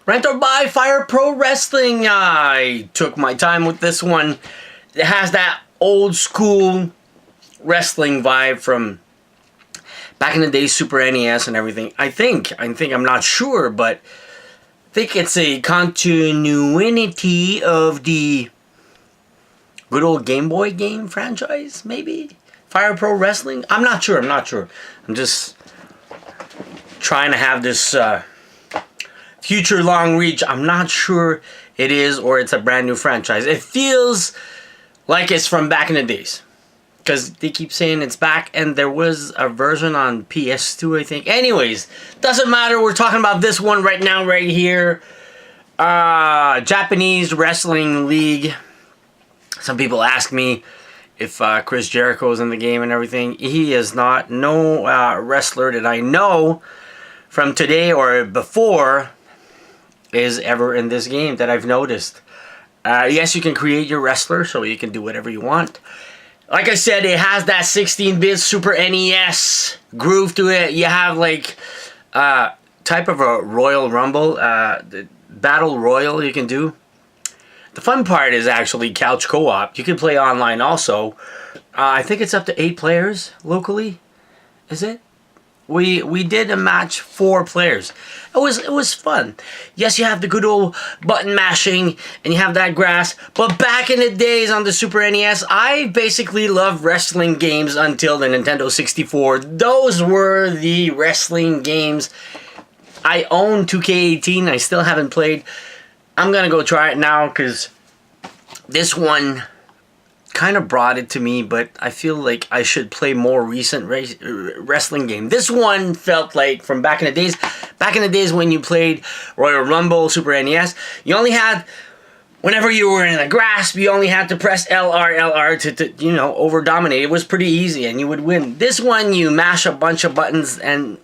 Rent or Buy Fire Pro Wrestling. I took my time with this one. It has that old school wrestling vibe from back in the day, Super NES and everything. I think, I'm not sure, but I think it's a continuity of the good old Game Boy game franchise, maybe? Fire Pro Wrestling? I'm not sure. I'm just trying to have this future long reach. I'm not sure it is or it's a brand new franchise. It feels like it's from back in the days, because they keep saying it's back, and there was a version on PS2, I think. Anyways, doesn't matter. We're talking about this one right now, right here. Japanese Wrestling League. Some people ask me if Chris Jericho is in the game and everything. He is not. No wrestler that I know from today or before is ever in this game that I've noticed. Yes, you can create your wrestler, so you can do whatever you want. Like I said, it has that 16-bit Super NES groove to it. You have like type of a Royal Rumble, Battle Royal you can do. The fun part is actually couch co-op. You can play online also. I think it's up to 8 players locally. Is it? We did a match 4 players. It was fun. Yes, you have the good old button mashing and you have that grass. But back in the days on the Super NES, I basically loved wrestling games until the Nintendo 64. Those were the wrestling games. I own 2K18. I still haven't played. I'm going to go try it now because this one kind of brought it to me, but I feel like I should play more recent wrestling game. This one felt like from back in the days. Back in the days when you played Royal Rumble, Super NES, you only had, whenever you were in a grasp, you only had to press LR to you know, over-dominate. It was pretty easy and you would win. This one, you mash a bunch of buttons and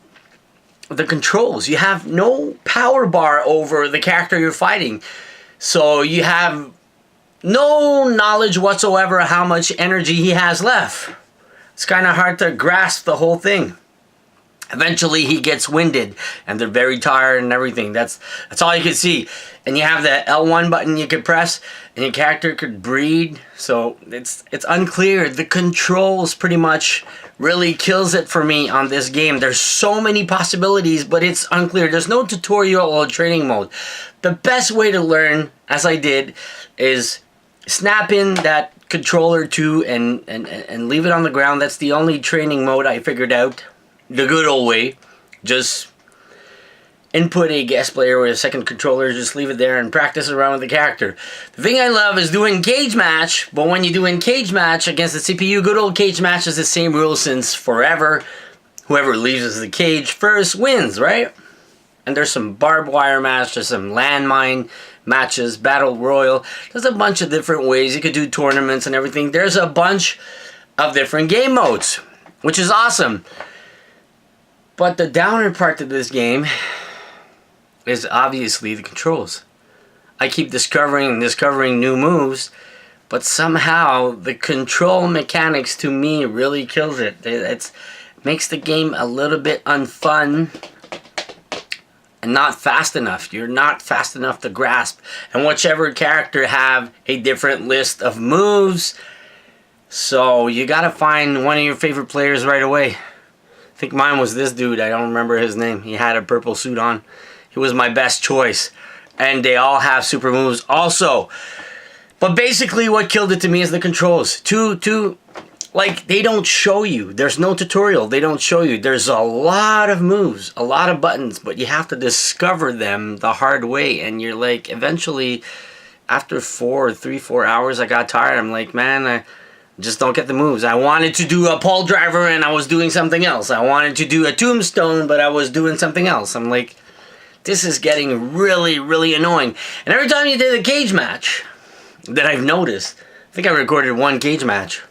the controls. You have no power bar over the character you're fighting. So you have no knowledge whatsoever how much energy he has left. It's kind of hard to grasp the whole thing. Eventually he gets winded and they're very tired and everything. That's all you can see. And you have the L1 button you could press and your character could breathe. So it's unclear. The controls pretty much really kills it for me on this game. There's so many possibilities, but it's unclear. There's no tutorial or training mode. The best way to learn, as I did, is snap in that controller too and leave it on the ground. That's the only training mode I figured out. The good old way. Just input a guest player or a second controller, just leave it there and practice around with the character. The thing I love is doing cage match, but when you do in cage match against the CPU, good old cage match is the same rule since forever. Whoever leaves the cage first wins, right? And there's some barbed wire match, there's some landmine matches, battle royal. There's a bunch of different ways you could do tournaments and everything. There's a bunch of different game modes, which is awesome. But the downer part to this game is obviously the controls. I keep discovering new moves, but somehow the control mechanics to me really kills it. It makes the game a little bit unfun and not fast enough. You're not fast enough to grasp. And whichever character have a different list of moves, so you gotta find one of your favorite players right away. I think mine was this dude. I don't remember his name. He had a purple suit on. He was my best choice. And they all have super moves also. But basically what killed it to me is the controls. Like, they don't show you. There's no tutorial. They don't show you. There's a lot of moves, a lot of buttons, but you have to discover them the hard way. And you're like, eventually, after 3-4 hours, I got tired. I'm like, man, I just don't get the moves. I wanted to do a pole driver and I was doing something else. I wanted to do a tombstone, but I was doing something else. I'm like, this is getting really, really annoying. And every time you did a cage match that I've noticed, I think I recorded 1 cage match.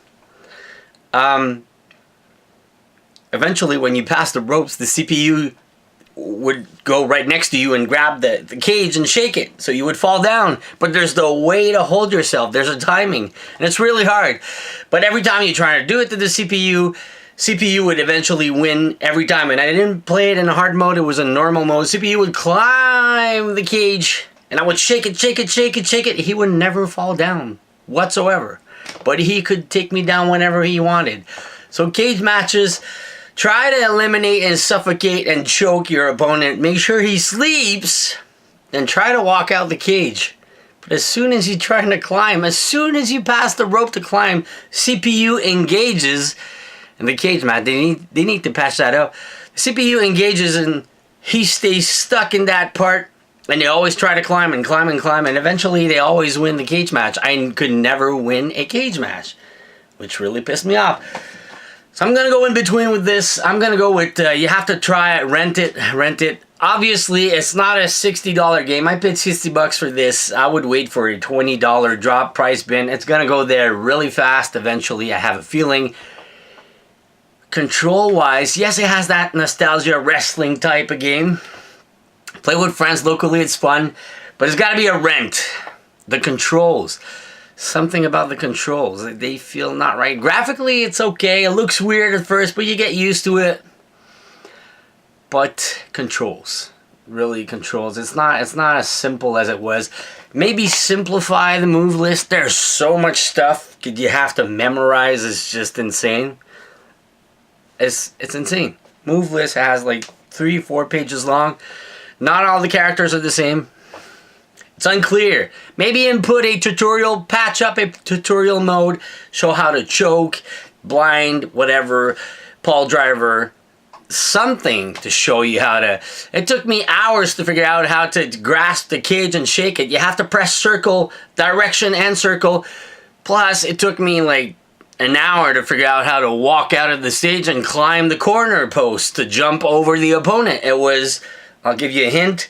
Eventually when you pass the ropes, the CPU would go right next to you and grab the cage and shake it. So you would fall down. But there's the way to hold yourself. There's a timing. And it's really hard. But every time you try to do it to the CPU, CPU would eventually win every time. And I didn't play it in a hard mode, it was a normal mode. CPU would climb the cage, and I would shake it, shake it, shake it, shake it. He would never fall down whatsoever. But he could take me down whenever he wanted. So cage matches, try to eliminate and suffocate and choke your opponent. Make sure he sleeps, then try to walk out the cage. But as soon as you're trying to climb, as soon as you pass the rope to climb, CPU engages. And the cage match, they need to patch that out. The CPU engages and he stays stuck in that part. And they always try to climb and climb and climb. And eventually they always win the cage match. I could never win a cage match, which really pissed me off. So I'm going to go in between with this. I'm going to go with, you have to try it, rent it. Obviously, it's not a $60 game. I paid $60 for this. I would wait for a $20 drop price bin. It's going to go there really fast eventually, I have a feeling. Control-wise, yes, it has that nostalgia wrestling type of game. Play with friends locally, it's fun. But it's got to be a rent. The controls. Something about the controls. They feel not right. Graphically, it's okay. It looks weird at first, but you get used to it. But controls. Really controls. It's not as simple as it was. Maybe simplify the move list. There's so much stuff you have to memorize. It's just insane. It's insane. Move list has like 3-4 pages long. Not all the characters are the same. It's unclear. Maybe input a tutorial, patch up a tutorial mode, show how to choke, blind, whatever, Paul Driver, something to show you how to. It took me hours to figure out how to grasp the cage and shake it. You have to press circle, direction and circle. Plus, it took me like an hour to figure out how to walk out of the stage and climb the corner post to jump over the opponent. It was, I'll give you a hint,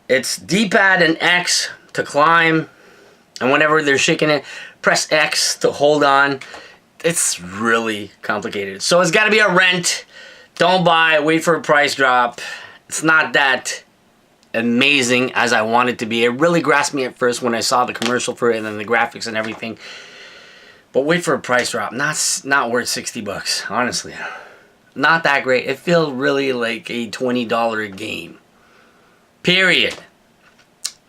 it's D-pad and X to climb, and whenever they're shaking it, press X to hold on. It's really complicated. So it's got to be a rent. Don't buy, wait for a price drop. It's not that amazing as I want it to be. It really grasped me at first when I saw the commercial for it and then the graphics and everything. But wait for a price drop. Not worth $60, honestly. Not that great. It feels really like a $20 game. Period.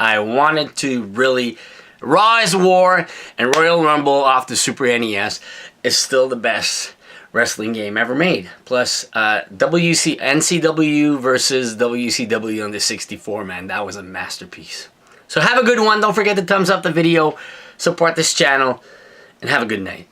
I wanted to really... Raw is War and Royal Rumble off the Super NES is still the best wrestling game ever made. Plus, NCW versus WCW on the 64, man. That was a masterpiece. So have a good one. Don't forget to thumbs up the video. Support this channel. And have a good night.